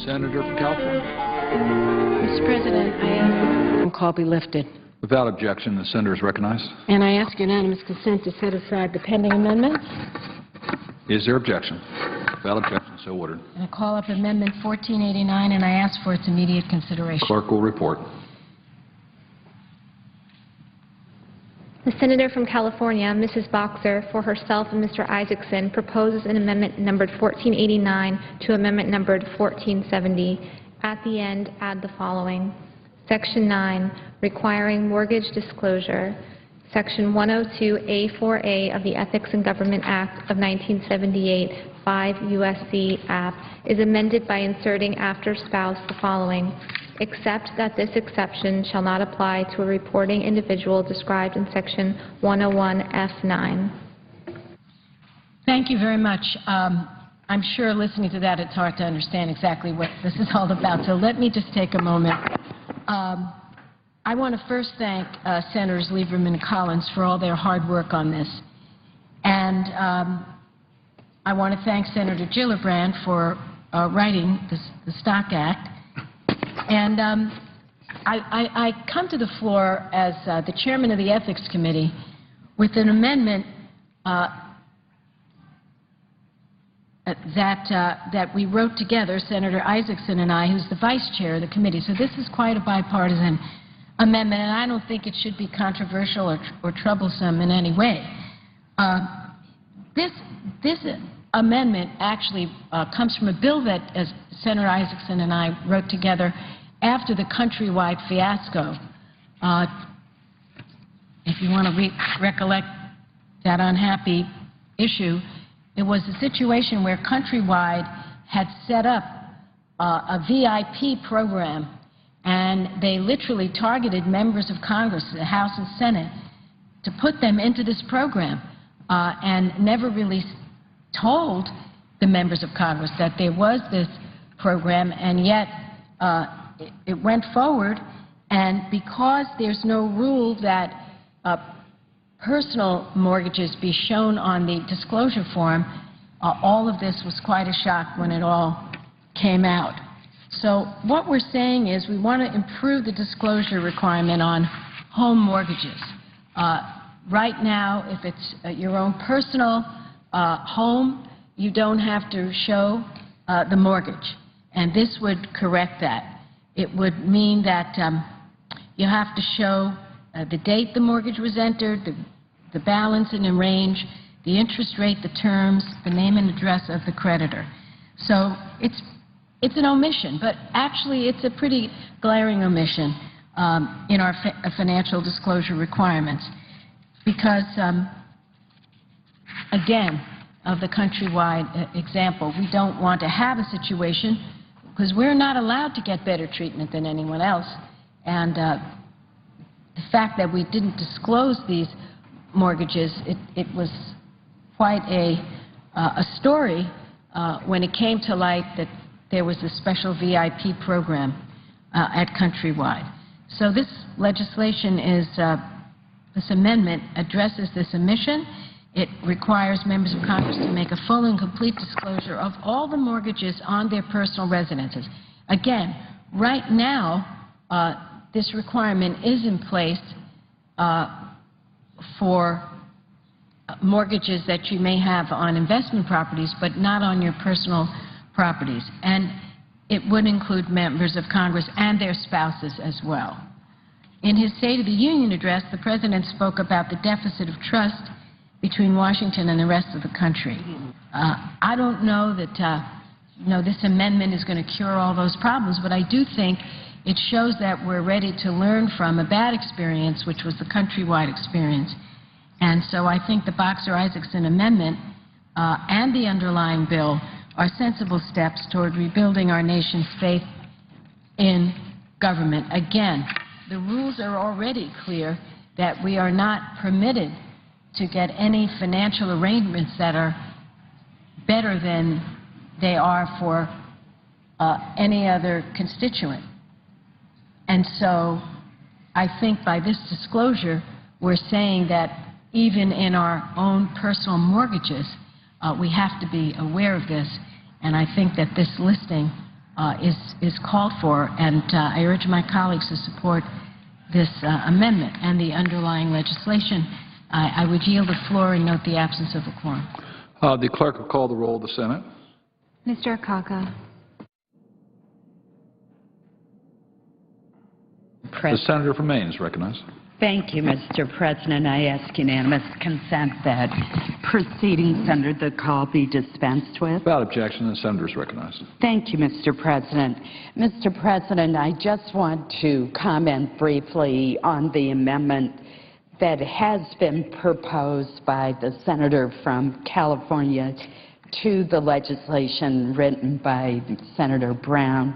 Senator from California. Mr. President, I ask that the call be lifted. Without objection, the senator is recognized. And I ask unanimous consent to set aside the pending amendments. Is there objection? Without objection, so ordered. And I call up Amendment 1489, and I ask for its immediate consideration. Clerk will report. The senator from California, Mrs. Boxer, for herself and Mr. Isaacson, proposes an amendment numbered 1489 to amendment numbered 1470. At the end, add the following. Section 9, requiring mortgage disclosure. Section 102A4A of the Ethics in Government Act of 1978, 5 U.S.C. App, is amended by inserting after spouse the following. Except that this exception shall not apply to a reporting individual described in Section 101F9. Thank you very much. I'm sure listening to that it's hard to understand exactly what this is all about, so let me just take a moment. I want to first thank Senators Lieberman and Collins for all their hard work on this. And I want to thank Senator Gillibrand for writing the Stock Act. And I come to the floor as the chairman of the Ethics Committee with an amendment that we wrote together, Senator Isaacson and I, who's the vice chair of the committee. So this is quite a bipartisan amendment, and I don't think it should be controversial or troublesome in any way. This amendment actually comes from a bill that Senator Isaacson and I wrote together after the Countrywide fiasco. If you want to recollect that unhappy issue, it was a situation where Countrywide had set up a VIP program, and they literally targeted members of Congress, the House and Senate, to put them into this program and never really told the members of Congress that there was this program, and yet it went forward. And because there's no rule that personal mortgages be shown on the disclosure form, all of this was quite a shock when it all came out. So what we're saying is we want to improve the disclosure requirement on home mortgages. Right now, if it's your own personal home, you don't have to show the mortgage, and this would correct that. It would mean that you have to show the date the mortgage was entered, the balance and the range, the interest rate, the terms, the name and address of the creditor. So it's an omission, but actually it's a pretty glaring omission in our financial disclosure requirements because, again, of the Countrywide example, we don't want to have a situation because we're not allowed to get better treatment than anyone else. And the fact that we didn't disclose these mortgages, it was quite a story when it came to light that there was a special VIP program at Countrywide. So this legislation is, this amendment addresses this omission. It requires members of Congress to make a full and complete disclosure of all the mortgages on their personal residences. Again, right now, this requirement is in place for mortgages that you may have on investment properties, but not on your personal properties. And it would include members of Congress and their spouses as well. In his State of the Union address, the President spoke about the deficit of trust between Washington and the rest of the country. I don't know that this amendment is going to cure all those problems, but I do think it shows that we're ready to learn from a bad experience, which was the Countrywide experience. And so I think the Boxer-Isaacson amendment and the underlying bill are sensible steps toward rebuilding our nation's faith in government. Again, the rules are already clear that we are not permitted to get any financial arrangements that are better than they are for any other constituent. And so I think by this disclosure, we're saying that even in our own personal mortgages, we have to be aware of this. And I think that this listing is called for, and I urge my colleagues to support this amendment and the underlying legislation. I would yield the floor and note the absence of a quorum. The clerk will call the roll of the Senate. Mr. Akaka. The senator from Maine is recognized. Thank you, Mr. President. I ask unanimous consent that proceedings under the call be dispensed with. Without objection, the senator is recognized. Thank you, Mr. President. Mr. President, I just want to comment briefly on the amendment that has been proposed by the senator from California to the legislation written by Senator Brown.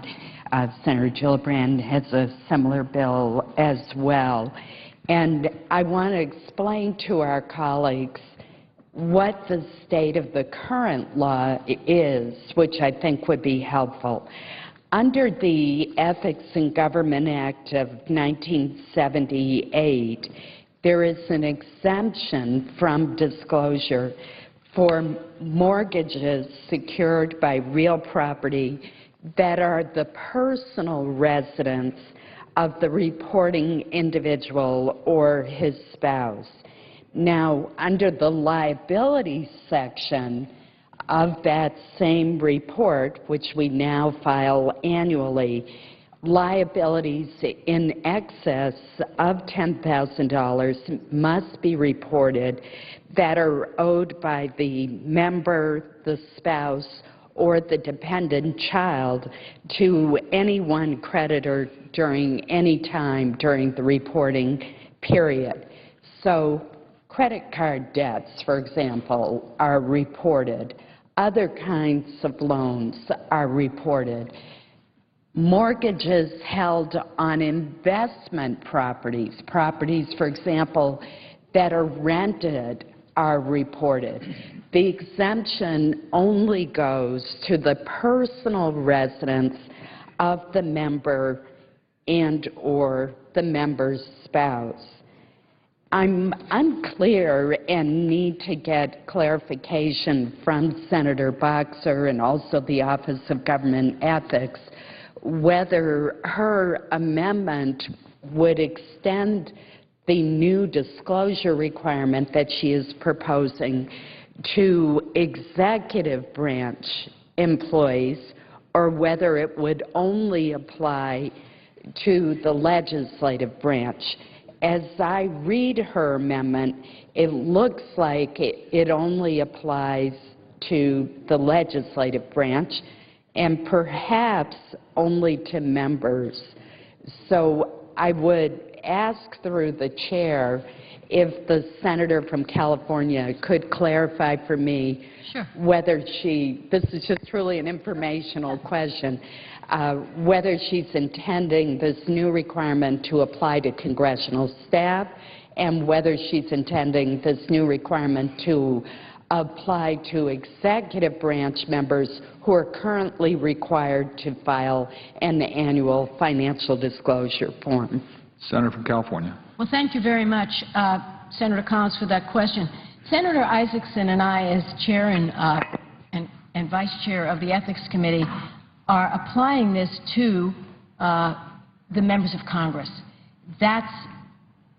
Senator Gillibrand has a similar bill as well. And I want to explain to our colleagues what the state of the current law is, which I think would be helpful. Under the Ethics in Government Act of 1978, there is an exemption from disclosure for mortgages secured by real property that are the personal residence of the reporting individual or his spouse. Now, under the liability section of that same report, which we now file annually, liabilities in excess of $10,000 must be reported that are owed by the member, the spouse, or the dependent child to any one creditor during any time during the reporting period. So credit card debts, for example, are reported. Other kinds of loans are reported. Mortgages held on investment properties, for example, that are rented, are reported. The exemption only goes to the personal residence of the member and or the member's spouse. I'm unclear and need to get clarification from Senator Boxer and also the Office of Government Ethics whether her amendment would extend the new disclosure requirement that she is proposing to executive branch employees or whether it would only apply to the legislative branch. As I read her amendment, it looks like it only applies to the legislative branch and perhaps only to members. So I would ask through the chair if the senator from California could clarify for me whether this is just truly an informational question, whether she's intending this new requirement to apply to congressional staff and whether she's intending this new requirement to apply to executive branch members who are currently required to file an annual financial disclosure form. Senator from California. Well, thank you very much, Senator Collins, for that question. Senator Isaacson and I, as chair and vice chair of the Ethics Committee, are applying this to the members of Congress. That's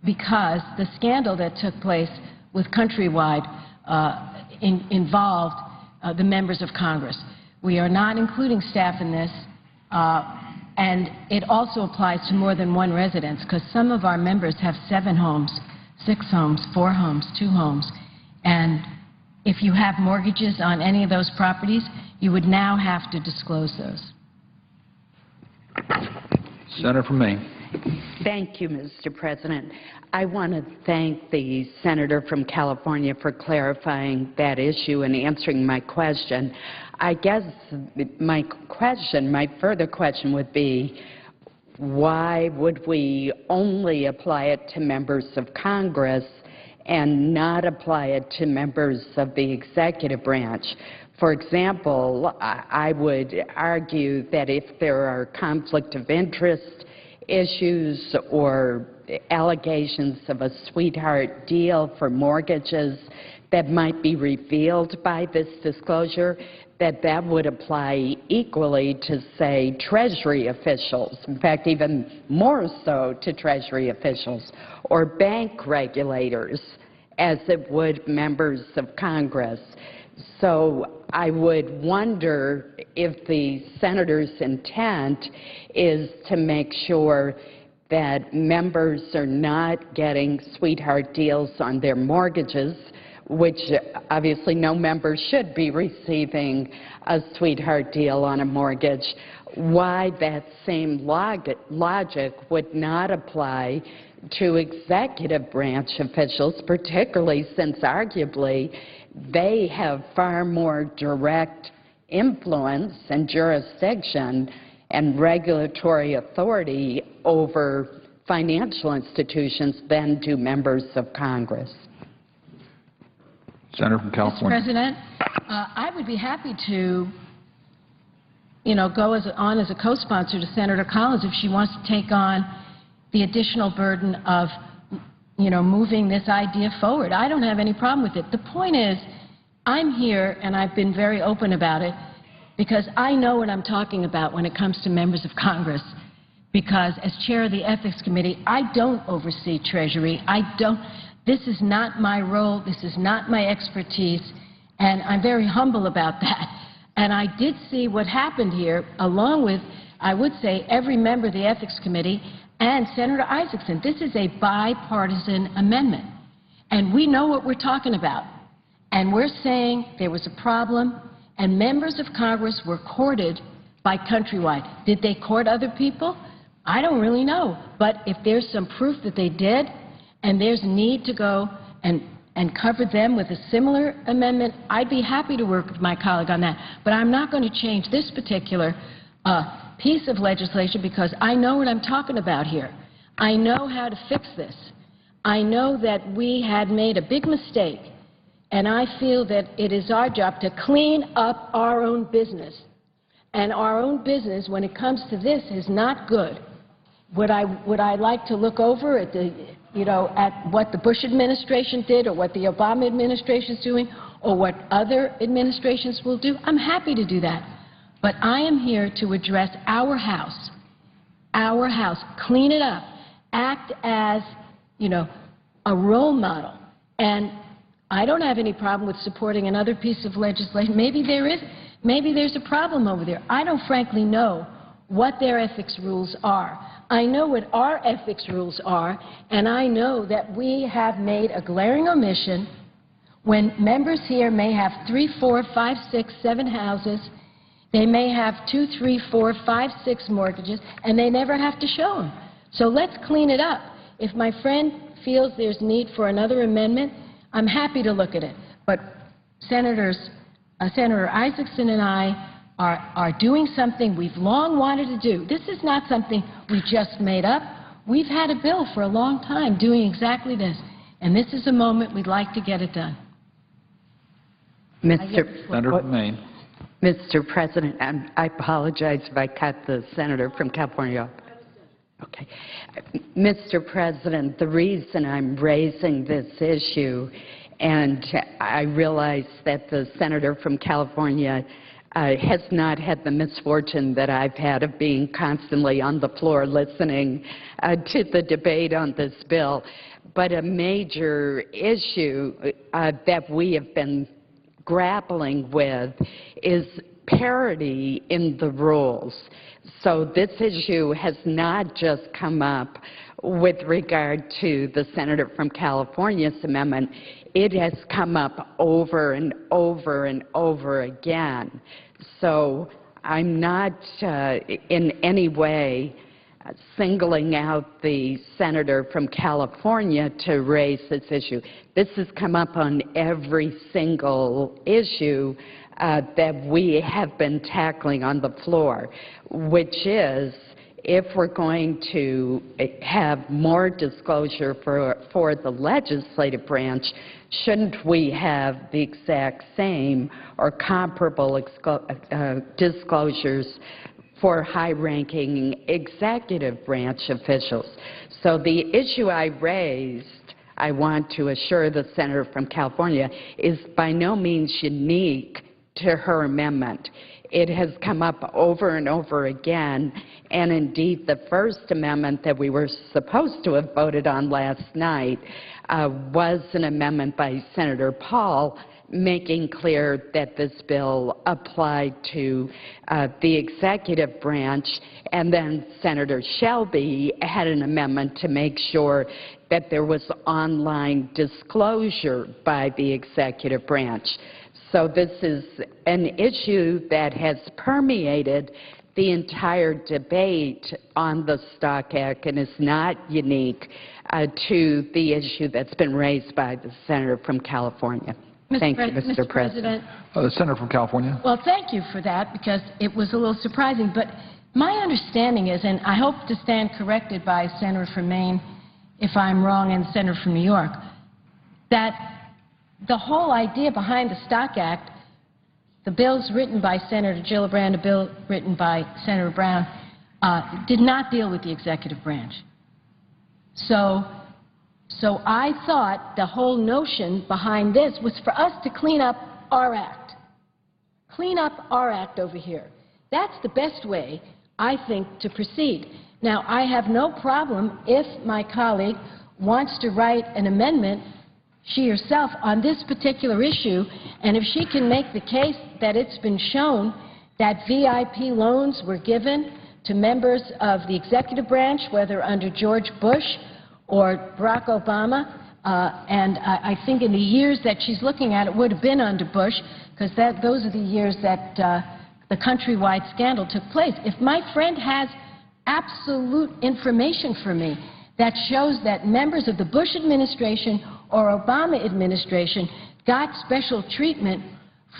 because the scandal that took place with Countrywide involved the members of Congress. We are not including staff in this, and it also applies to more than one residence because some of our members have 7 homes, 6 homes, 4 homes, 2 homes, and if you have mortgages on any of those properties, you would now have to disclose those. Senator from Maine. Thank you, Mr. President. I want to thank the senator from California for clarifying that issue and answering my question. I guess my further question would be, why would we only apply it to members of Congress and not apply it to members of the executive branch? For example, I would argue that if there are conflict of interest issues or allegations of a sweetheart deal for mortgages that might be revealed by this disclosure, that would apply equally to, say, Treasury officials, in fact, even more so to Treasury officials, or bank regulators, as it would members of Congress. So I would wonder if the senator's intent is to make sure that members are not getting sweetheart deals on their mortgages, which obviously no member should be receiving a sweetheart deal on a mortgage, why that same logic would not apply to executive branch officials, particularly since arguably they have far more direct influence and jurisdiction and regulatory authority over financial institutions than do members of Congress. Senator from California. Mr. President, I would be happy to, go on as a co-sponsor to Senator Collins if she wants to take on the additional burden of, moving this idea forward. I don't have any problem with it. The point is, I'm here, and I've been very open about it, because I know what I'm talking about when it comes to members of Congress. Because as chair of the Ethics Committee, I don't oversee Treasury. This is not my role. This is not my expertise. And I'm very humble about that. And I did see what happened here, along with, I would say, every member of the Ethics Committee and Senator Isaacson. This is a bipartisan amendment. And we know what we're talking about. And we're saying there was a problem, and members of Congress were courted by Countrywide. Did they court other people? I don't really know. But if there's some proof that they did, and there's a need to go and cover them with a similar amendment, I'd be happy to work with my colleague on that. But I'm not going to change this particular piece of legislation because I know what I'm talking about here. I know how to fix this. I know that we had made a big mistake, and I feel that it is our job to clean up our own business. And our own business, when it comes to this, is not good. Would I like to look over at at what the Bush administration did or what the Obama administration is doing or what other administrations will do? I'm happy to do that. But I am here to address our house, clean it up, act as, a role model. And I don't have any problem with supporting another piece of legislation. Maybe there's a problem over there. I don't frankly know what their ethics rules are. I know what our ethics rules are, and I know that we have made a glaring omission when members here may have 3, 4, 5, 6, 7 houses. They may have 2, 3, 4, 5, 6 mortgages, and they never have to show them. So let's clean it up. If my friend feels there's need for another amendment, I'm happy to look at it. But Senator Isaacson and I are doing something we've long wanted to do. This is not something we just made up. We've had a bill for a long time doing exactly this, and this is a moment we'd like to get it done. Senator from Maine. Mr. President, I apologize if I cut the senator from California off. Okay. Mr. President, the reason I'm raising this issue, and I realize that the senator from California has not had the misfortune that I've had of being constantly on the floor listening to the debate on this bill. But a major issue that we have been grappling with is parity in the rules. So this issue has not just come up with regard to the senator from California's amendment. It has come up over and over and over again. So I'm not in any way singling out the senator from California to raise this issue. This has come up on every single issue that we have been tackling on the floor, which is if we're going to have more disclosure for the legislative branch, shouldn't we have the exact same or comparable disclosures for high-ranking executive branch officials. So the issue I raised, I want to assure the senator from California, is by no means unique to her amendment. It has come up over and over again, and indeed the first amendment that we were supposed to have voted on last night was an amendment by Senator Paul making clear that this bill applied to the executive branch, and then Senator Shelby had an amendment to make sure that there was online disclosure by the executive branch. So this is an issue that has permeated the entire debate on the Stock Act and is not unique to the issue that's been raised by the senator from California. Thank you, Mr. President. The senator from California. Well, thank you for that, because it was a little surprising. But my understanding is, and I hope to stand corrected by Senator from Maine if I'm wrong and the senator from New York, that the whole idea behind the Stock Act, the bills written by Senator Gillibrand, a bill written by Senator Brown, did not deal with the executive branch. So I thought the whole notion behind this was for us to clean up our act. Clean up our act over here. That's the best way, I think, to proceed. Now, I have no problem if my colleague wants to write an amendment, she herself, on this particular issue, and if she can make the case that it's been shown that VIP loans were given to members of the executive branch, whether under George Bush or Barack Obama, and I think in the years that she's looking at, it would have been under Bush, because those are the years that the countrywide scandal took place. If my friend has absolute information for me that shows that members of the Bush administration or Obama administration got special treatment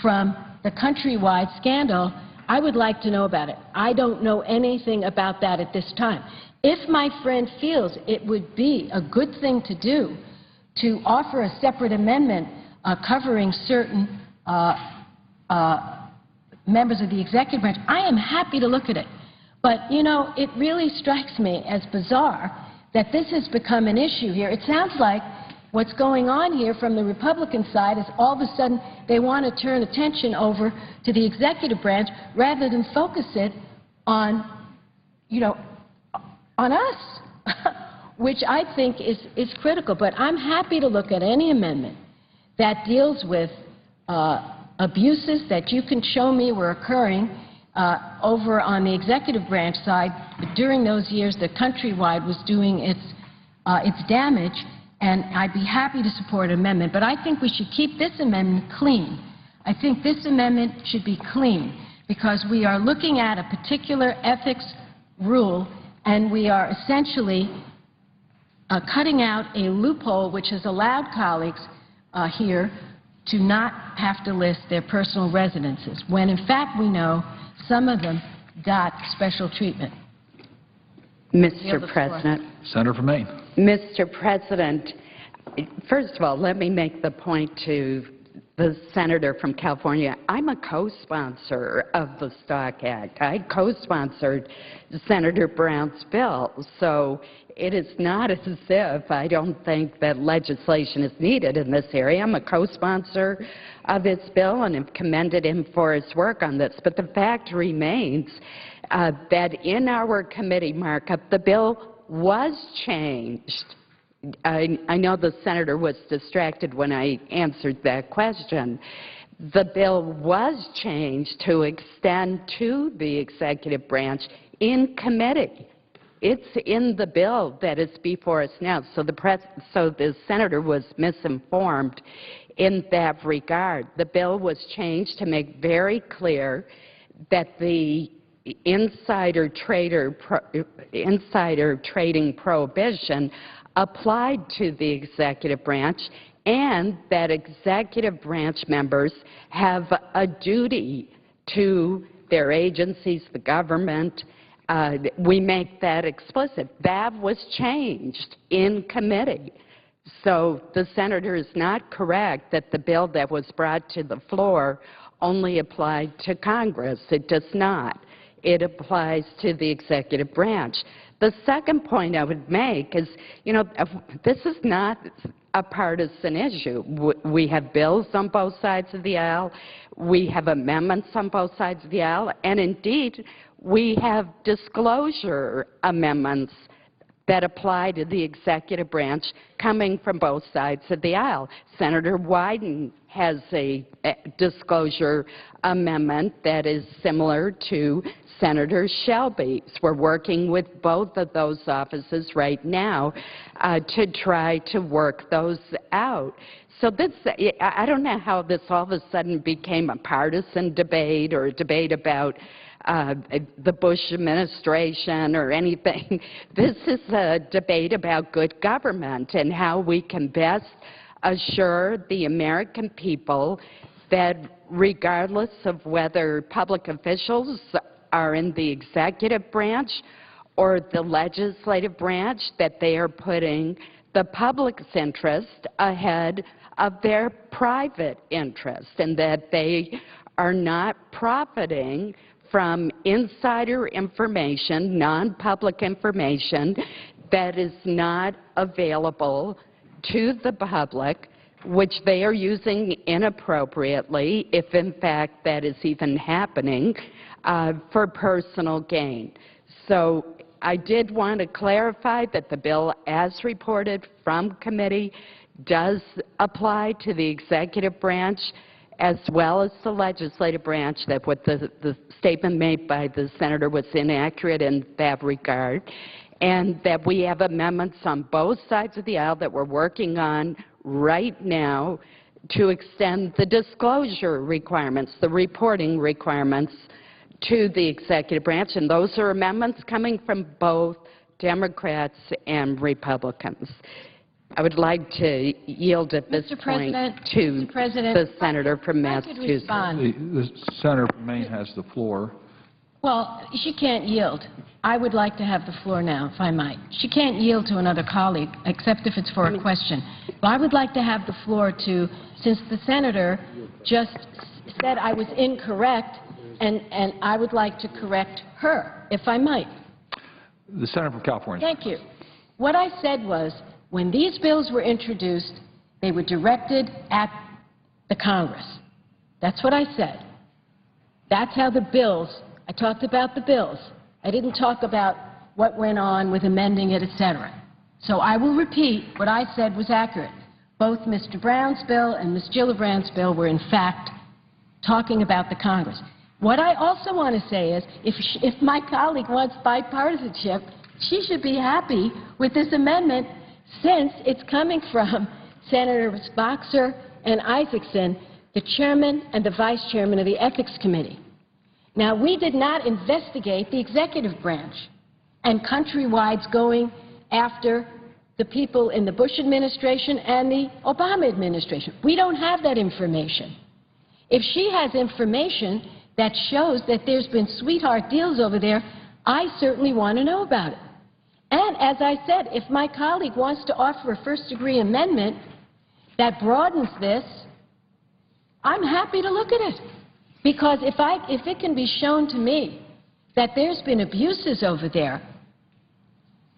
from the countrywide scandal, I would like to know about it. I don't know anything about that at this time. If my friend feels it would be a good thing to do to offer a separate amendment covering certain members of the executive branch, I am happy to look at it. But, you know, it really strikes me as bizarre that this has become an issue here. It sounds like what's going on here from the Republican side is all of a sudden they want to turn attention over to the executive branch rather than focus it on, you know, on us, which I think is critical. But I'm happy to look at any amendment that deals with abuses that you can show me were occurring over on the executive branch side. During those years, the countrywide was doing its damage, and I'd be happy to support an amendment. But I think we should keep this amendment clean. I think this amendment should be clean because we are looking at a particular ethics rule, and we are essentially cutting out a loophole which has allowed colleagues here to not have to list their personal residences, when in fact we know some of them got special treatment. Mr. President. Senator from Maine. Mr. President, first of all, let me make the point to the senator from California. I'm a co-sponsor of the Stock Act. I co-sponsored Senator Brown's bill, so it is not as if I don't think that legislation is needed in this area. I'm a co-sponsor of this bill and have commended him for his work on this. But the fact remains that in our committee markup, the bill was changed. I know the senator was distracted when I answered that question. The bill was changed to extend to the executive branch in committee. It's in the bill that is before us now. So the senator was misinformed in that regard. The bill was changed to make very clear that the insider trading prohibition applied to the executive branch, and that executive branch members have a duty to their agencies, the government. We make that explicit. That was changed in committee. So the senator is not correct that the bill that was brought to the floor only applied to Congress. It does not. it applies to the executive branch. The second point I would make is, this is not a partisan issue. We have bills on both sides of the aisle. We have amendments on both sides of the aisle. And indeed, we have disclosure amendments that apply to the executive branch coming from both sides of the aisle. Senator Wyden has a disclosure amendment that is similar to Senator Shelby's. We're working with both of those offices right now to try to work those out. So this, I don't know how this all of a sudden became a partisan debate or a debate about the Bush administration or anything. This is a debate about good government and how we can best assure the American people that regardless of whether public officials are in the executive branch or the legislative branch, that they are putting the public's interest ahead of their private interest and that they are not profiting from insider information, non-public information that is not available to the public, which they are using inappropriately, if in fact that is even happening, for personal gain. So I did want to clarify that the bill, as reported from committee, does apply to the executive branch as well as the legislative branch, that what the statement made by the senator was inaccurate in that regard, and that we have amendments on both sides of the aisle that we're working on right now to extend the disclosure requirements, the reporting requirements to the executive branch, and those are amendments coming from both Democrats and Republicans. I would like to yield at this point to the senator from Massachusetts. The senator from Maine has the floor. Well, she can't yield. I would like to have the floor now, if I might. She can't yield to another colleague, except if it's for a question. But I would like to have the floor to, since the senator just said I was incorrect, and I would like to correct her, if I might. The senator from California. Thank you. What I said was, when these bills were introduced, they were directed at the Congress. That's what I said. That's how the bills, I talked about the bills. I didn't talk about what went on with amending it, etc. So I will repeat what I said was accurate. Both Mr. Brown's bill and Ms. Gillibrand's bill were, in fact, talking about the Congress. What I also want to say is, if my colleague wants bipartisanship, she should be happy with this amendment, since it's coming from Senators Boxer and Isaacson, the chairman and the vice chairman of the Ethics Committee. Now, we did not investigate the executive branch and countrywide's going after the people in the Bush administration and the Obama administration. We don't have that information. If she has information that shows that there's been sweetheart deals over there, I certainly want to know about it. And as I said, if my colleague wants to offer a first-degree amendment that broadens this, I'm happy to look at it. Because if it can be shown to me that there's been abuses over there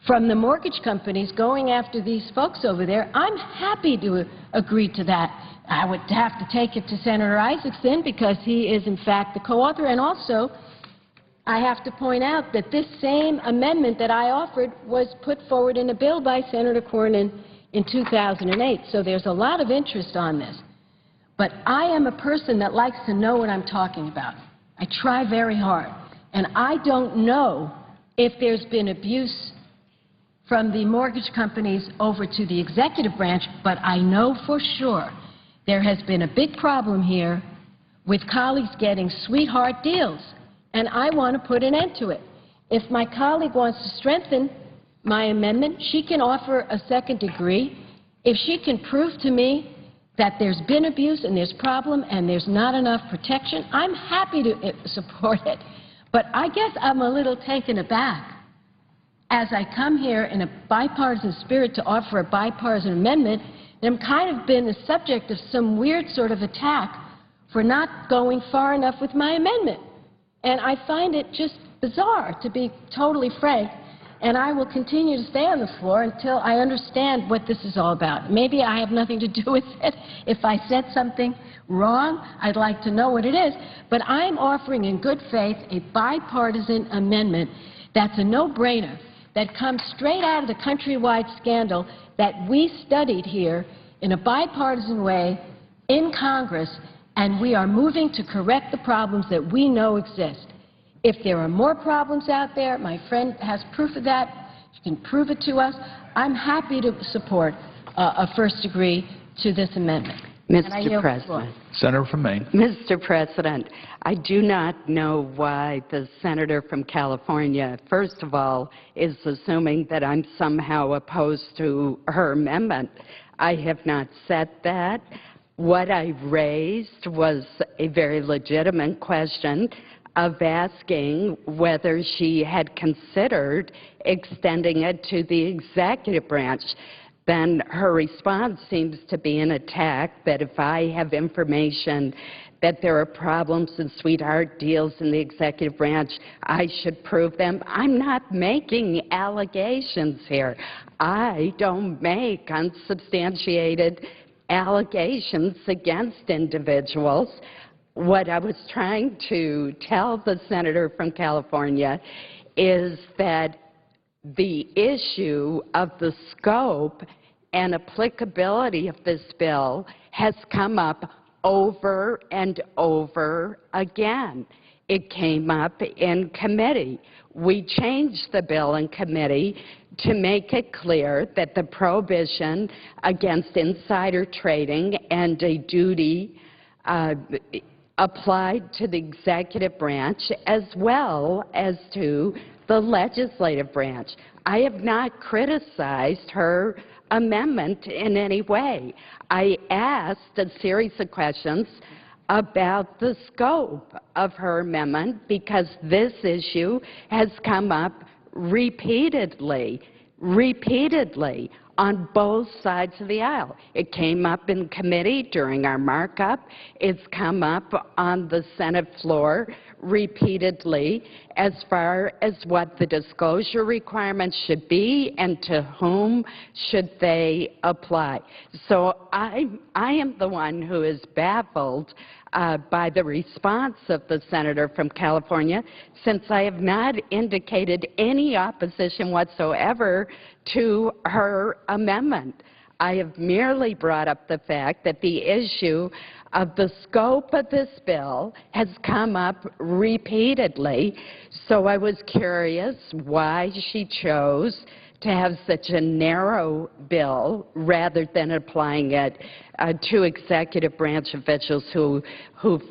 from the mortgage companies going after these folks over there, I'm happy to agree to that. I would have to take it to Senator Isaacson because he is, in fact, the co-author. And also, I have to point out that this same amendment that I offered was put forward in a bill by Senator Cornyn in 2008. So there's a lot of interest on this. But I am a person that likes to know what I'm talking about. I try very hard. And I don't know if there's been abuse from the mortgage companies over to the executive branch, but I know for sure there has been a big problem here with colleagues getting sweetheart deals. And I want to put an end to it. If my colleague wants to strengthen my amendment, she can offer a second degree. If she can prove to me that there's been abuse and there's problem and there's not enough protection, I'm happy to support it. But I guess I'm a little taken aback as I come here in a bipartisan spirit to offer a bipartisan amendment, and I'm kind of been the subject of some weird sort of attack for not going far enough with my amendment. And I find it just bizarre, to be totally frank, and I will continue to stay on the floor until I understand what this is all about. Maybe I have nothing to do with it. If I said something wrong, I'd like to know what it is. But I'm offering in good faith a bipartisan amendment that's a no-brainer, that comes straight out of the countrywide scandal that we studied here in a bipartisan way in Congress, and we are moving to correct the problems that we know exist. If there are more problems out there, my friend has proof of that. She can prove it to us. I'm happy to support a first degree to this amendment. Mr. President. Senator from Maine. Mr. President, I do not know why the senator from California, first of all, is assuming that I'm somehow opposed to her amendment. I have not said that. What I raised was a very legitimate question of asking whether she had considered extending it to the executive branch. Then her response seems to be an attack that if I have information that there are problems and sweetheart deals in the executive branch, I should prove them. I'm not making allegations here. I don't make unsubstantiated allegations against individuals. What I was trying to tell the senator from California is that the issue of the scope and applicability of this bill has come up over and over again. It came up in committee. We changed the bill in committee to make it clear that the prohibition against insider trading and a duty applied to the executive branch as well as to the legislative branch. I have not criticized her amendment in any way. I asked a series of questions about the scope of her amendment because this issue has come up repeatedly on both sides of the aisle. It came up in committee during our markup. It's come up on the Senate floor repeatedly as far as what the disclosure requirements should be and to whom should they apply. So I am the one who is baffled by the response of the senator from California, since I have not indicated any opposition whatsoever to her amendment. I have merely brought up the fact that the issue of the scope of this bill has come up repeatedly, so I was curious why she chose to have such a narrow bill rather than applying it to executive branch officials who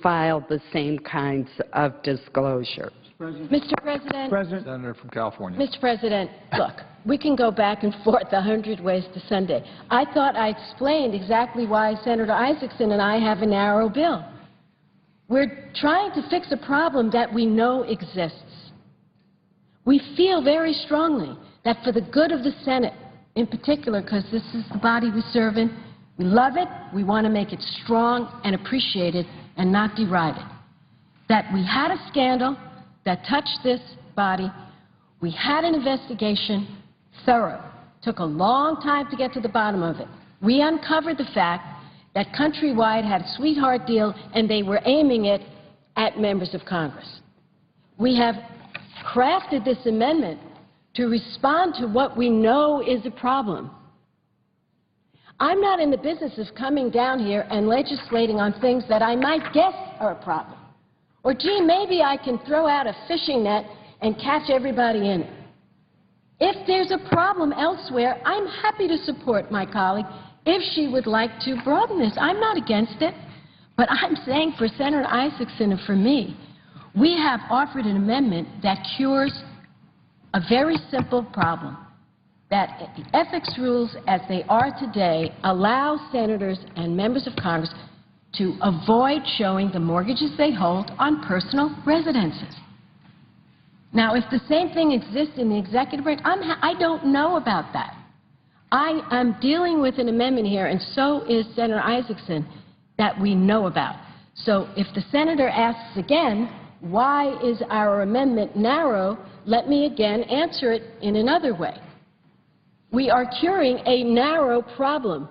filed the same kinds of disclosure. Mr. President. Senator from California. Mr. President, look, we can go back and forth 100 ways to Sunday. I thought I explained exactly why Senator Isaacson and I have a narrow bill. We're trying to fix a problem that we know exists. We feel very strongly that for the good of the Senate, in particular, because this is the body we serve in, we love it, we want to make it strong and appreciated and not deride it. That we had a scandal that touched this body. We had an investigation, thorough. Took a long time to get to the bottom of it. We uncovered the fact that Countrywide had a sweetheart deal and they were aiming it at members of Congress. We have crafted this amendment to respond to what we know is a problem. I'm not in the business of coming down here and legislating on things that I might guess are a problem. Or, gee, maybe I can throw out a fishing net and catch everybody in it. If there's a problem elsewhere, I'm happy to support my colleague if she would like to broaden this. I'm not against it. But I'm saying for Senator Isaacson and for me, we have offered an amendment that cures a very simple problem, that the ethics rules as they are today allow senators and members of Congress to avoid showing the mortgages they hold on personal residences. Now, if the same thing exists in the executive branch, I don't know about that. I am dealing with an amendment here, and so is Senator Isaacson, that we know about. So if the senator asks again, why is our amendment narrow? Let me again answer it in another way. We are curing a narrow problem,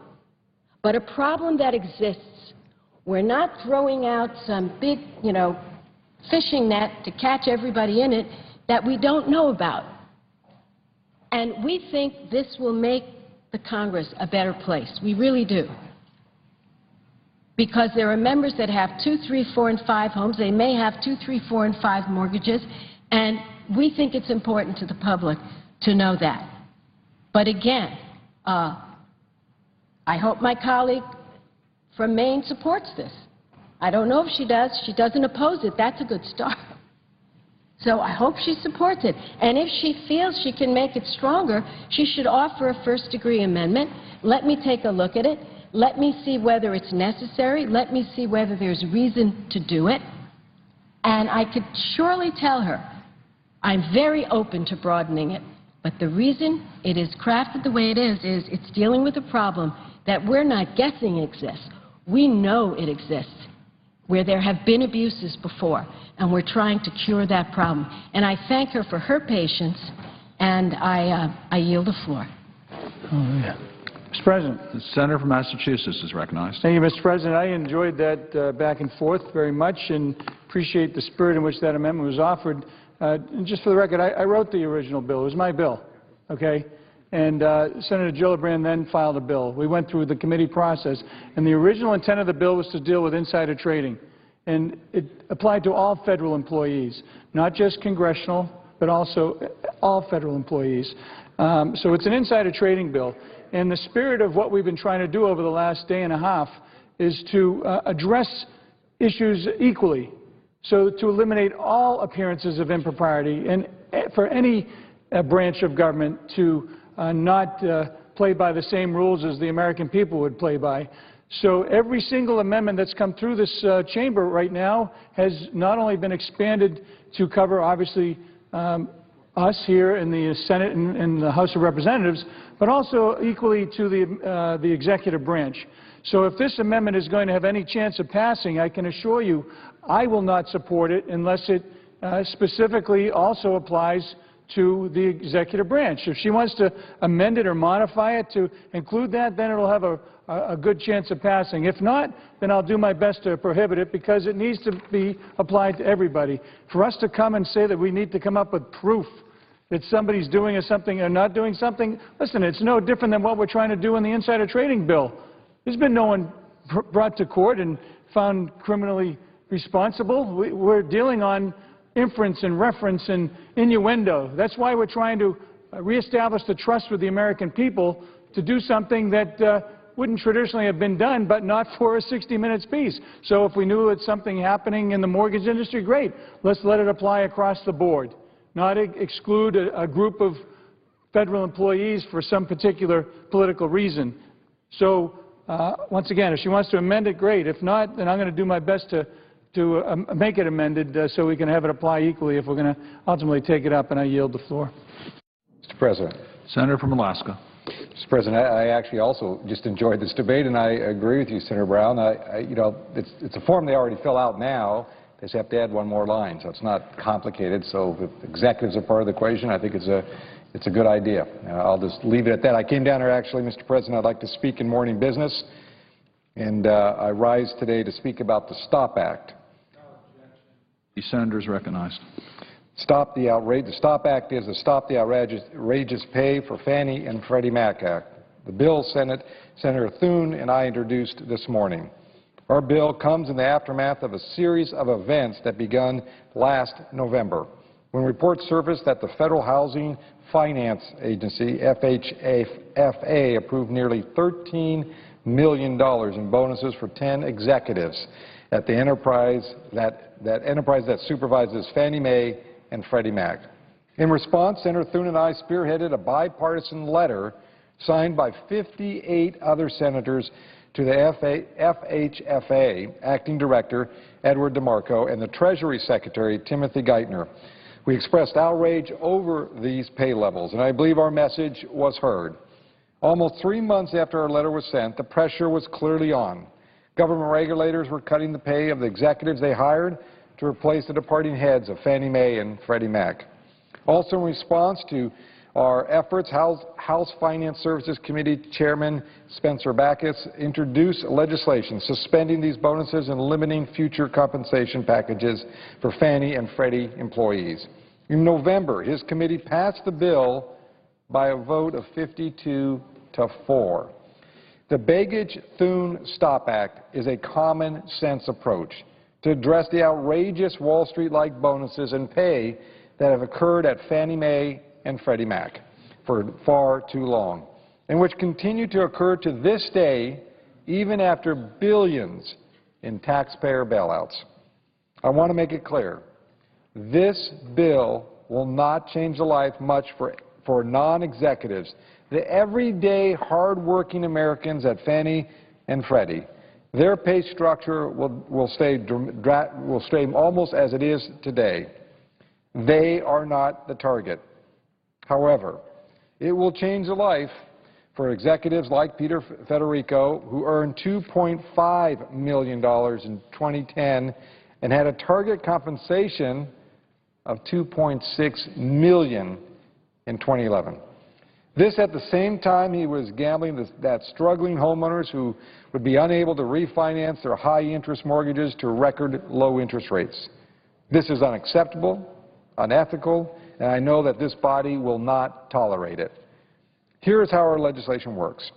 but a problem that exists. We're not throwing out some big, fishing net to catch everybody in it that we don't know about. And we think this will make the Congress a better place. We really do. Because there are members that have 2, 3, 4, and 5 homes. They may have 2, 3, 4, and 5 mortgages. And we think it's important to the public to know that. But again, I hope my colleague from Maine supports this. I don't know if she does. She doesn't oppose it. That's a good start. So I hope she supports it. And if she feels she can make it stronger, she should offer a first-degree amendment. Let me take a look at it. Let me see whether it's necessary. Let me see whether there's reason to do it. And I could surely tell her I'm very open to broadening it. But the reason it is crafted the way it is it's dealing with a problem that we're not guessing exists. We know it exists, where there have been abuses before, and we're trying to cure that problem. And I thank her for her patience, and I yield the floor. Oh, yeah. Mr. President. The senator from Massachusetts is recognized. Thank you, Mr. President. I enjoyed that back and forth very much and appreciate the spirit in which that amendment was offered. And just for the record, I wrote the original bill. It was my bill, okay? And Senator Gillibrand then filed a bill. We went through the committee process, and the original intent of the bill was to deal with insider trading. And it applied to all federal employees, not just congressional, but also all federal employees. So it's an insider trading bill. And the spirit of what we've been trying to do over the last day and a half is to address issues equally. So to eliminate all appearances of impropriety and for any branch of government to not play by the same rules as the American people would play by. So every single amendment that's come through this chamber right now has not only been expanded to cover, obviously, us here in the Senate and the House of Representatives, but also equally to the executive branch. So if this amendment is going to have any chance of passing, I can assure you I will not support it unless it specifically also applies to the executive branch. If she wants to amend it or modify it to include that, then it will have a good chance of passing. If not, then I'll do my best to prohibit it because it needs to be applied to everybody. For us to come and say that we need to come up with proof that somebody's doing something or not doing something, listen, it's no different than what we're trying to do in the insider trading bill. There's been no one brought to court and found criminally responsible. We're dealing on inference and reference and innuendo. That's why we're trying to reestablish the trust with the American people to do something that wouldn't traditionally have been done, but not for a 60-minute piece. So if we knew it's something happening in the mortgage industry, great. Let's let it apply across the board, not exclude a group of federal employees for some particular political reason. So once again, if she wants to amend it, great. If not, then I'm going to do my best to make it amended so we can have it apply equally if we're going to ultimately take it up, and I yield the floor. Mr. President. Senator from Alaska. Mr. President, I actually also just enjoyed this debate, and I agree with you, Senator Brown. It's a form they already fill out now. They just have to add one more line, so it's not complicated. So if executives are part of the equation, I think it's a good idea. I'll just leave it at that. I came down here actually, Mr. President, I'd like to speak in morning business, and I rise today to speak about the STOP Act. The senator is recognized. Stop the outrage. The STOP Act is the Stop the Outrageous Pay for Fannie and Freddie Mac Act. The bill Senator Thune and I introduced this morning. Our bill comes in the aftermath of a series of events that began last November, when reports surfaced that the Federal Housing Finance Agency, FHFA, approved nearly $13 million in bonuses for 10 executives at the enterprise that supervises Fannie Mae and Freddie Mac. In response, Senator Thune and I spearheaded a bipartisan letter signed by 58 other senators to the FHFA Acting Director Edward DeMarco and the Treasury Secretary Timothy Geithner. We expressed outrage over these pay levels, and I believe our message was heard. Almost 3 months after our letter was sent, the pressure was clearly on. Government regulators were cutting the pay of the executives they hired to replace the departing heads of Fannie Mae and Freddie Mac. Also in response to our efforts, House Finance Services Committee Chairman Spencer Backus introduced legislation suspending these bonuses and limiting future compensation packages for Fannie and Freddie employees. In November, his committee passed the bill by a vote of 52-4. The Begich-Thune Stop Act is a common-sense approach to address the outrageous Wall Street-like bonuses and pay that have occurred at Fannie Mae and Freddie Mac for far too long, and which continue to occur to this day even after billions in taxpayer bailouts. I want to make it clear, this bill will not change the life much for non-executives, the everyday hard-working Americans at Fannie and Freddie. Their pay structure will stay almost as it is today. They are not the target. However, it will change the life for executives like Peter Federico, who earned $2.5 million in 2010 and had a target compensation of $2.6 million in 2011. This at the same time he was gambling that struggling homeowners who would be unable to refinance their high-interest mortgages to record low interest rates. This is unacceptable, unethical, and I know that this body will not tolerate it. Here's how our legislation works.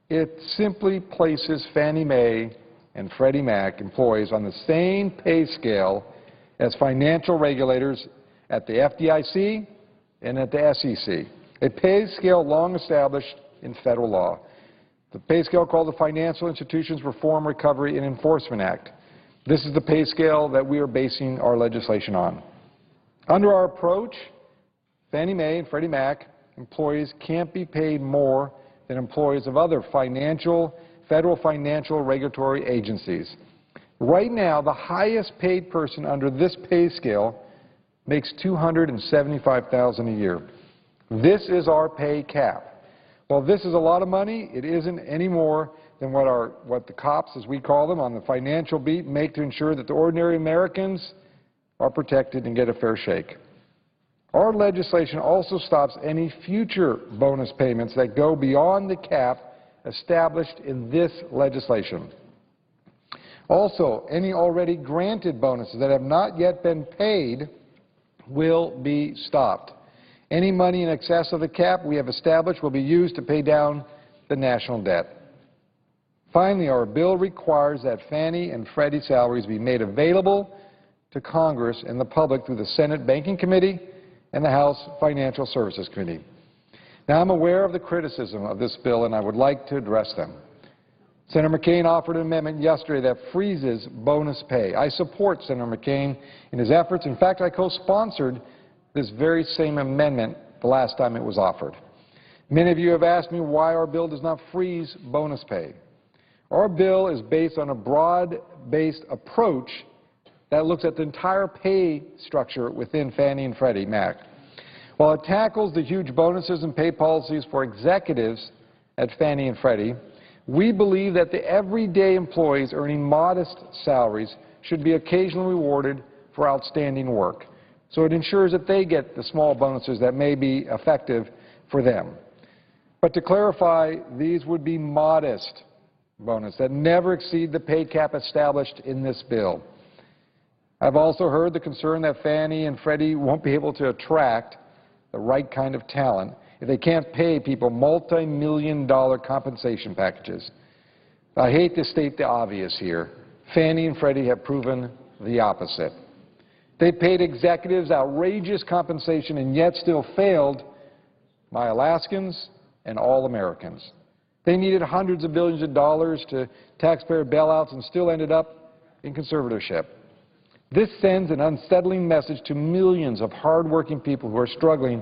It simply places Fannie Mae and Freddie Mac employees on the same pay scale as financial regulators at the FDIC and at the SEC, a pay scale long established in federal law. The pay scale called the Financial Institutions Reform, Recovery, and Enforcement Act. This is the pay scale that we are basing our legislation on. Under our approach, Fannie Mae and Freddie Mac employees can't be paid more than employees of other federal financial regulatory agencies. Right now, the highest paid person under this pay scale makes $275,000 a year. This is our pay cap. While this is a lot of money, it isn't any more than what the cops, as we call them, on the financial beat make to ensure that the ordinary Americans are protected and get a fair shake. Our legislation also stops any future bonus payments that go beyond the cap established in this legislation. Also, any already granted bonuses that have not yet been paid will be stopped. Any money in excess of the cap we have established will be used to pay down the national debt. Finally, our bill requires that Fannie and Freddie salaries be made available to Congress and the public through the Senate Banking Committee and the House Financial Services Committee. Now, I'm aware of the criticism of this bill, and I would like to address them. Senator McCain offered an amendment yesterday that freezes bonus pay. I support Senator McCain in his efforts. In fact, I co-sponsored this very same amendment the last time it was offered. Many of you have asked me why our bill does not freeze bonus pay. Our bill is based on a broad-based approach that looks at the entire pay structure within Fannie and Freddie Mac. While it tackles the huge bonuses and pay policies for executives at Fannie and Freddie, we believe that the everyday employees earning modest salaries should be occasionally rewarded for outstanding work. So it ensures that they get the small bonuses that may be effective for them. But to clarify, these would be modest bonuses that never exceed the pay cap established in this bill. I've also heard the concern that Fannie and Freddie won't be able to attract the right kind of talent if they can't pay people multi-million-dollar compensation packages. I hate to state the obvious here. Fannie and Freddie have proven the opposite. They paid executives outrageous compensation and yet still failed my Alaskans and all Americans. They needed hundreds of billions of dollars to taxpayer bailouts and still ended up in conservatorship. This sends an unsettling message to millions of hardworking people who are struggling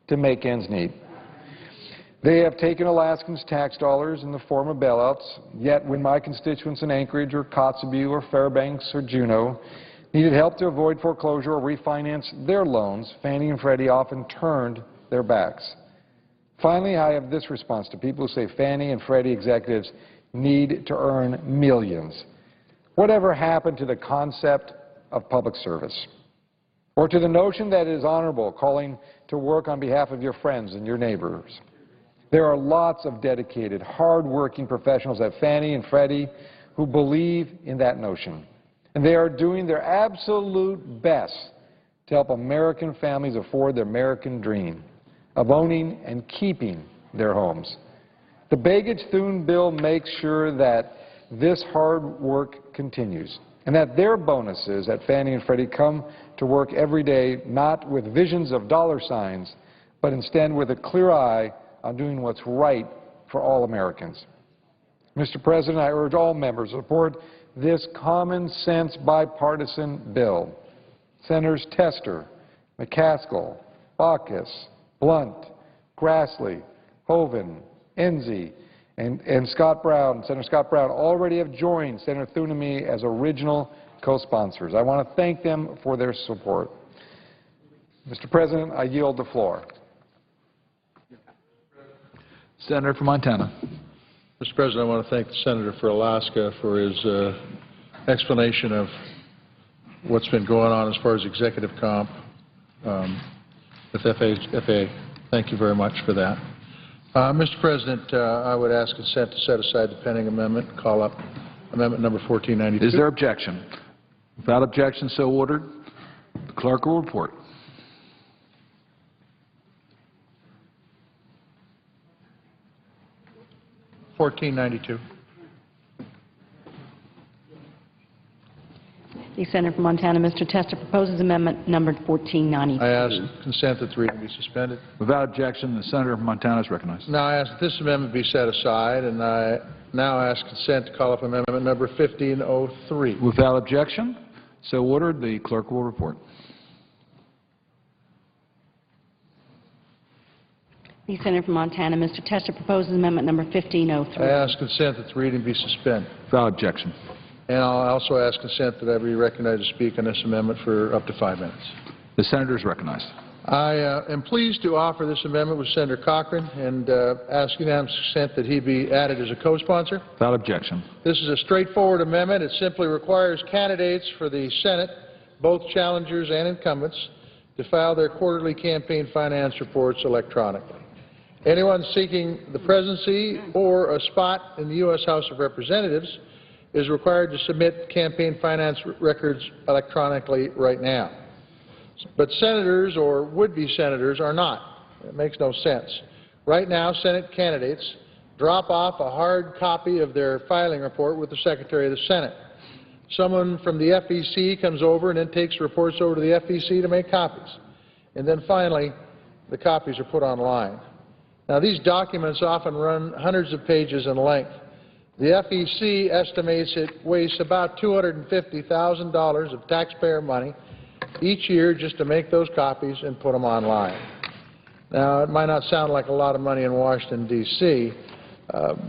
to make ends meet. They have taken Alaskans' tax dollars in the form of bailouts, yet when my constituents in Anchorage or Kotzebue or Fairbanks or Juneau needed help to avoid foreclosure or refinance their loans, Fannie and Freddie often turned their backs. Finally, I have this response to people who say Fannie and Freddie executives need to earn millions. Whatever happened to the concept of public service. Or to the notion that it is honorable calling to work on behalf of your friends and your neighbors. There are lots of dedicated, hard-working professionals at Fannie and Freddie who believe in that notion. And they are doing their absolute best to help American families afford their American dream of owning and keeping their homes. The Begich-Thune bill makes sure that this hard work continues and that their bonuses at Fannie and Freddie come to work every day not with visions of dollar signs, but instead with a clear eye on doing what's right for all Americans. Mr. President, I urge all members to support this common-sense bipartisan bill. Senators Tester, McCaskill, Baucus, Blunt, Grassley, Hoeven, Enzi, and Scott Brown, Senator Scott Brown, already have joined Senator Thune and me as original co-sponsors. I want to thank them for their support. Mr. President, I yield the floor. Senator from Montana. Mr. President, I want to thank the Senator for Alaska for his explanation of what's been going on as far as executive comp with FAA. Thank you very much for that. Mr. President, I would ask consent to set aside the pending amendment, call up amendment number 1492. Is there objection? Without objection, so ordered. The clerk will report. $14.92. The Senator from Montana, Mr. Tester, proposes amendment numbered 1492. I ask consent that the reading be suspended. Without objection, the senator from Montana is recognized. Now I ask that this amendment be set aside, and I now ask consent to call up amendment number 1503. Without objection, so ordered. The clerk will report. The Senator from Montana, Mr. Tester, proposes amendment number 1503. I ask consent that the reading be suspended. Without objection. And I'll also ask consent that I be recognized to speak on this amendment for up to 5 minutes. The senator is recognized. I am pleased to offer this amendment with Senator Cochran and ask unanimous consent that he be added as a co-sponsor. Without objection. This is a straightforward amendment. It simply requires candidates for the Senate, both challengers and incumbents, to file their quarterly campaign finance reports electronically. Anyone seeking the presidency or a spot in the U.S. House of Representatives is required to submit campaign finance records electronically right now. But senators or would-be senators are not. It makes no sense. Right now, Senate candidates drop off a hard copy of their filing report with the Secretary of the Senate. Someone from the FEC comes over and then takes reports over to the FEC to make copies. And then finally, the copies are put online. Now, these documents often run hundreds of pages in length. The FEC estimates it wastes about $250,000 of taxpayer money each year just to make those copies and put them online. Now, it might not sound like a lot of money in Washington, D.C.,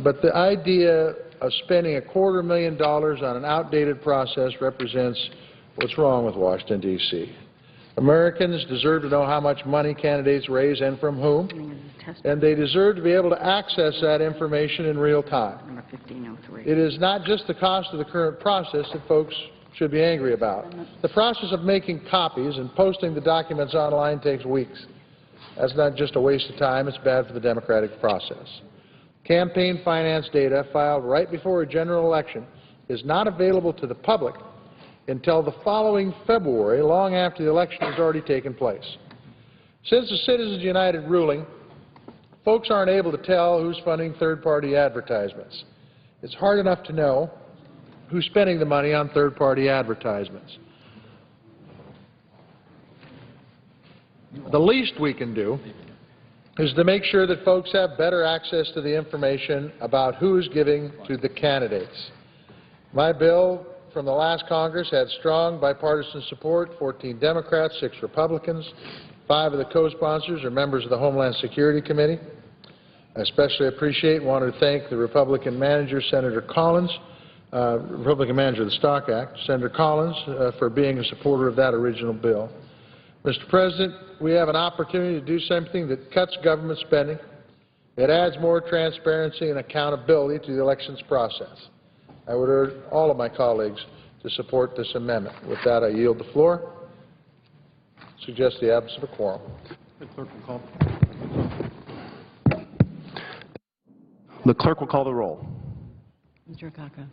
but the idea of spending $250,000 on an outdated process represents what's wrong with Washington, D.C. Americans deserve to know how much money candidates raise and from whom, and they deserve to be able to access that information in real time. Number 1503. It is not just the cost of the current process that folks should be angry about. The process of making copies and posting the documents online takes weeks. That's not just a waste of time, it's bad for the democratic process. Campaign finance data filed right before a general election is not available to the public until the following February, long after the election has already taken place. Since the Citizens United ruling, folks aren't able to tell who's funding third-party advertisements. It's hard enough to know who's spending the money on third-party advertisements. The least we can do is to make sure that folks have better access to the information about who's giving to the candidates. My bill from the last Congress had strong bipartisan support, 14 Democrats, 6 Republicans. 5 of the co-sponsors are members of the Homeland Security Committee. I especially appreciate and want to thank the Republican manager, Senator Collins, Republican manager of the Stock Act, Senator Collins, for being a supporter of that original bill. Mr. President, we have an opportunity to do something that cuts government spending. It adds more transparency and accountability to the elections process. I would urge all of my colleagues to to support this amendment. With that, I yield the floor. Suggest the absence of a quorum. The clerk will call the roll. Mr. Akaka.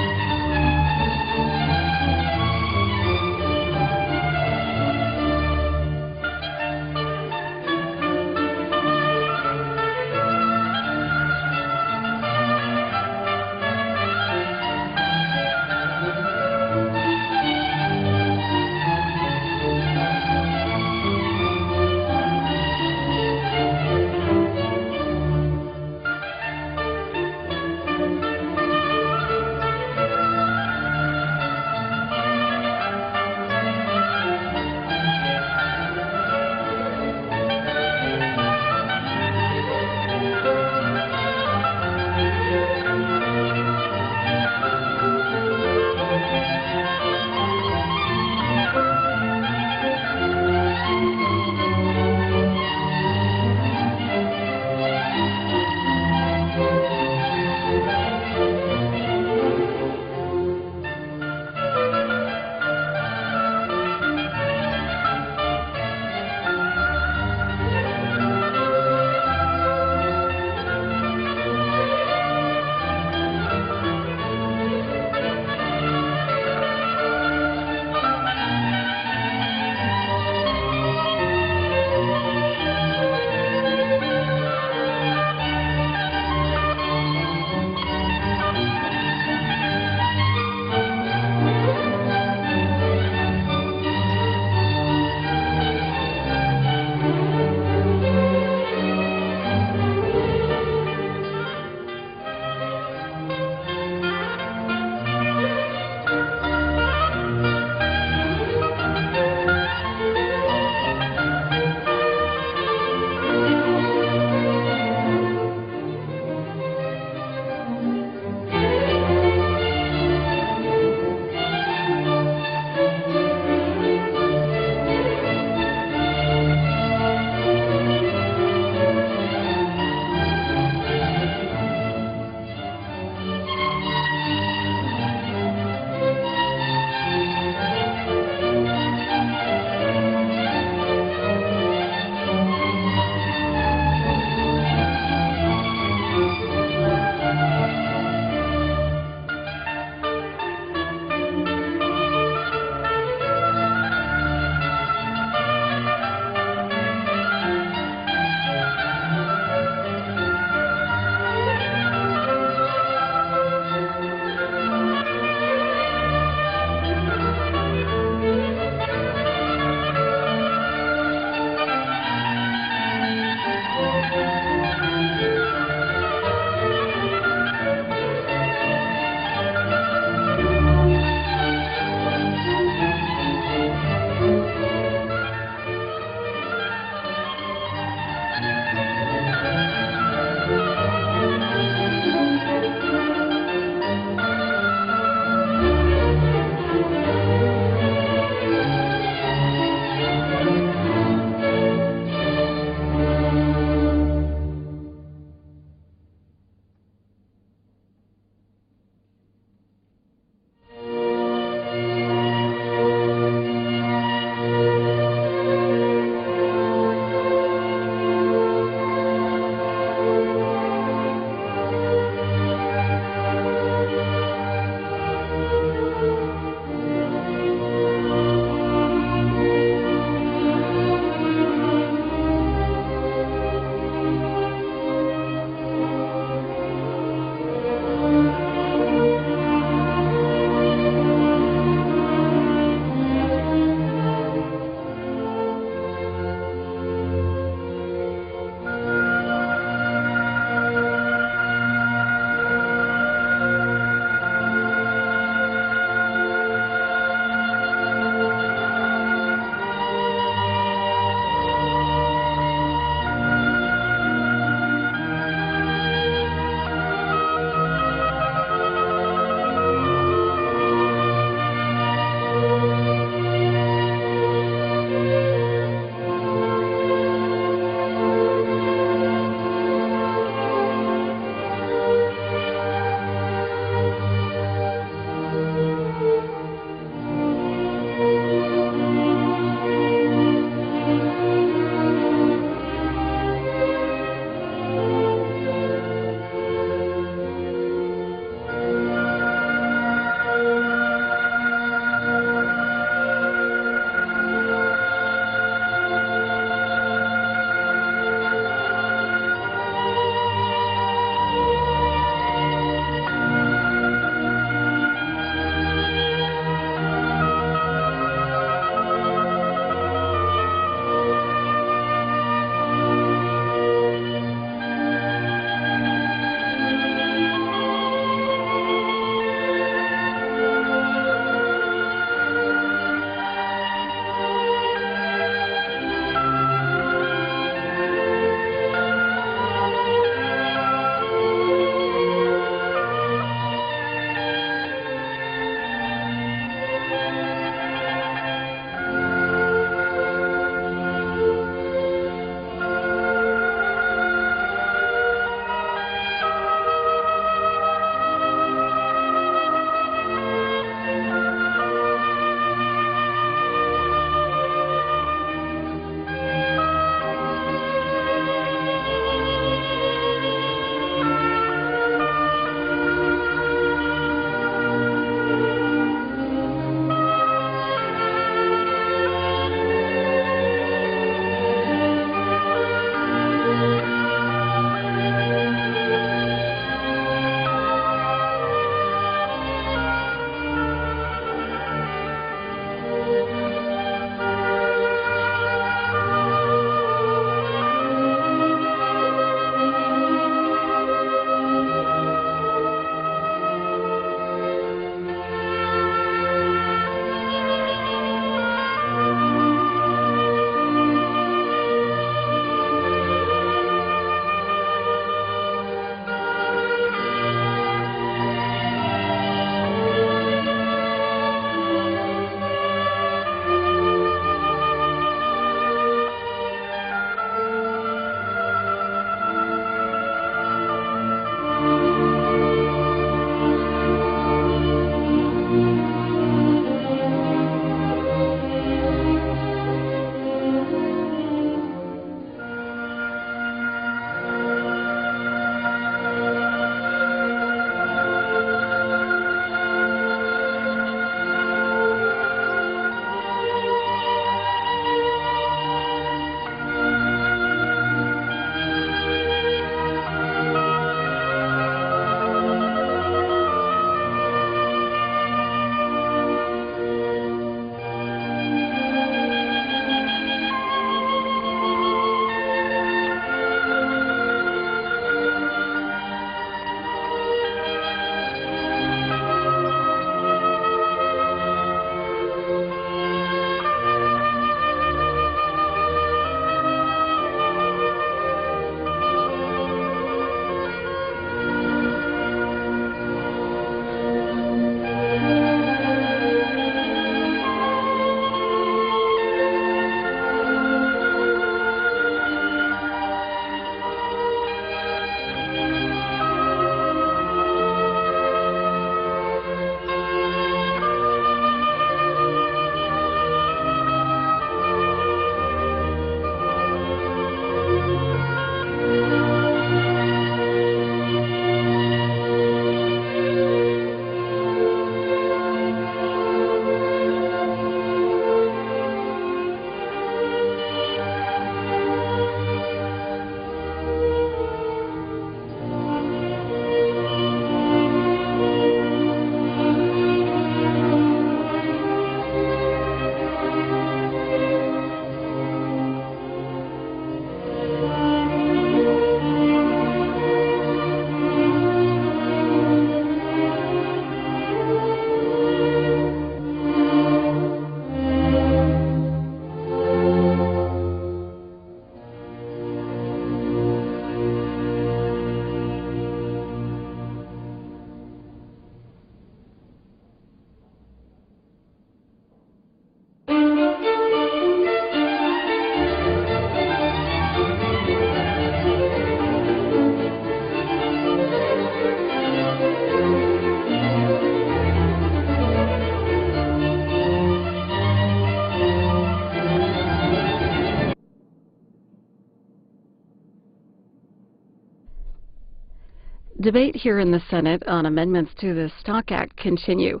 Debate here in the Senate on amendments to the Stock Act continue.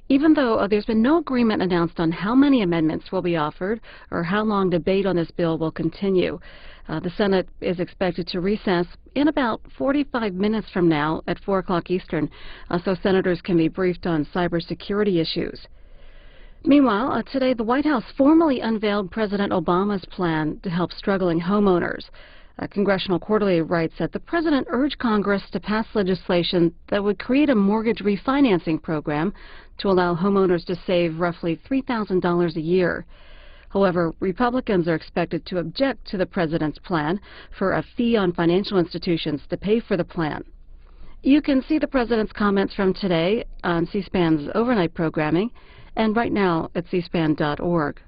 Even though there's been no agreement announced on how many amendments will be offered or how long debate on this bill will continue. The Senate is expected to recess in about 45 minutes from now at 4 o'clock Eastern, so senators can be briefed on cybersecurity issues. Meanwhile, today the White House formally unveiled President Obama's plan to help struggling homeowners. Congressional Quarterly writes that the president urged Congress to pass legislation that would create a mortgage refinancing program to allow homeowners to save roughly $3,000 a year. However, Republicans are expected to object to the president's plan for a fee on financial institutions to pay for the plan. You can see the president's comments from today on C-SPAN's overnight programming and right now at cspan.org.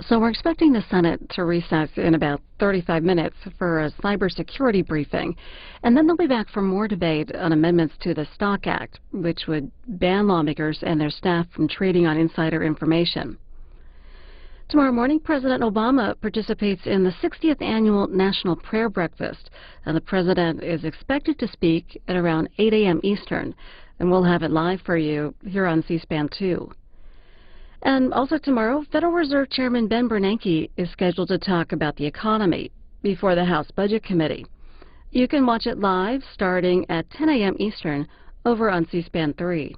So we're expecting the Senate to recess in about 35 minutes for a cybersecurity briefing, and then they'll be back for more debate on amendments to the Stock Act, which would ban lawmakers and their staff from trading on insider information. Tomorrow morning, President Obama participates in the 60th Annual National Prayer Breakfast, and the President is expected to speak at around 8 a.m. Eastern, and we'll have it live for you here on C-SPAN 2. And also tomorrow, Federal Reserve Chairman Ben Bernanke is scheduled to talk about the economy before the House Budget Committee. You can watch it live starting at 10 a.m. Eastern over on C-SPAN 3.